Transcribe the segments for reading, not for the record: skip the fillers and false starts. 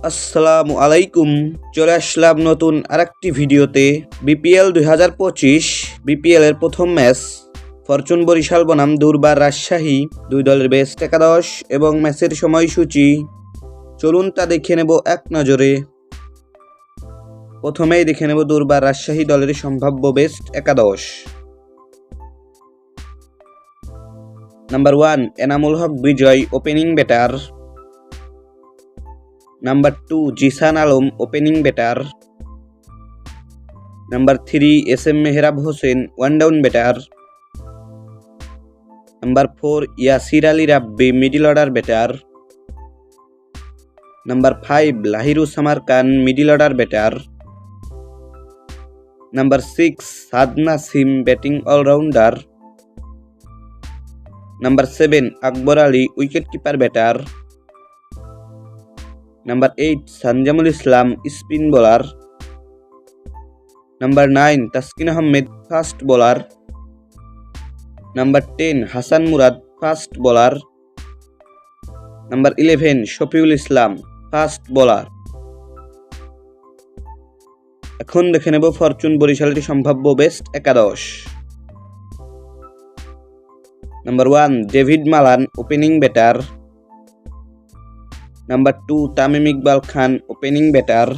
আসসালামু আলাইকুম। চলে আসলাম নতুন আরেকটি ভিডিওতে। বিপিএল 2025 বিপিএল এর প্রথম ম্যাচ ফরচুন বরিশাল বনাম দুর্বার রাজশাহী, দুই দলের বেস্ট একাদশ এবং ম্যাচের সময়সূচি চলুন তা দেখে নেব এক নজরে। প্রথমেই দেখে নেব দুর্বার রাজশাহী দলের সম্ভাব্য বেস্ট একাদশ। Number 1 Enamul Haque Bijoy, opening batter. Number 2 Zishan Alam, opening batter. Number 3 SM Mehrab Hossain, one down batter. Number 4 Yasir Ali Rabbi, middle order batter. Number 5 লাহিরুসামার Khan, middle order batter. Number 6 Saad Nasim, batting allrounder. Number 7 Akbar Ali, wicket keeper batter. Number 8 Sanjamul Islam, spin bowler. Number 9 Taskin Ahmed, fast bowler. Number 10 Hasan Murad, fast bowler. Number 11 Shafiul Islam, fast bowler. এখন দেখে নেব fortune বরিশালের সম্ভাব্য best একাদশ। Number 1 David Malan, opening batter. Number 2 Tamim Iqbal Khan, opening batter.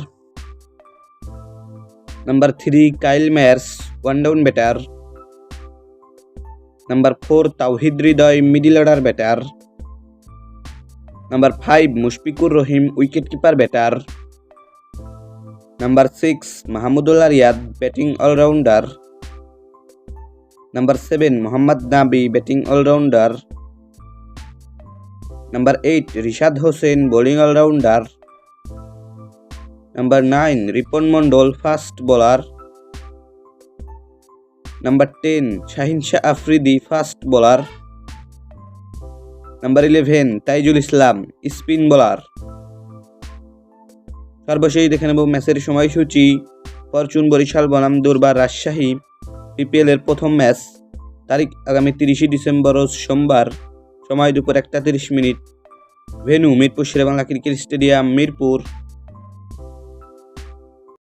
Number 3 Kyle Mayers, one down batter. Number 4 Towhid Hridoy, middle order batter. Number 5 Mushfiqur Rahim, wicket keeper batter. Number 6 Mahmudullah Riyad, batting allrounder. Number 7 Mohammad Nabi, batting allrounder. Number 8 Rishad Hossain, bowling allrounder. Number 9 Ripon Mondal, fast bowler. Number 10 Shaheen Shah Afridi, fast bowler. Number 11 Taijul Islam, spin bowler. সর্বশেষ দেখে নেব ম্যাচের সময়সূচি। Fortune Barishal বনাম দুর্বার Rajshahi, BPL এর প্রথম match, তারিখ আগামী 30 ডিসেম্বর রোজ সোমবার, সময় দুপুর 1:30। Venue Mirpur Shere Bangla cricket stadium, Mirpur.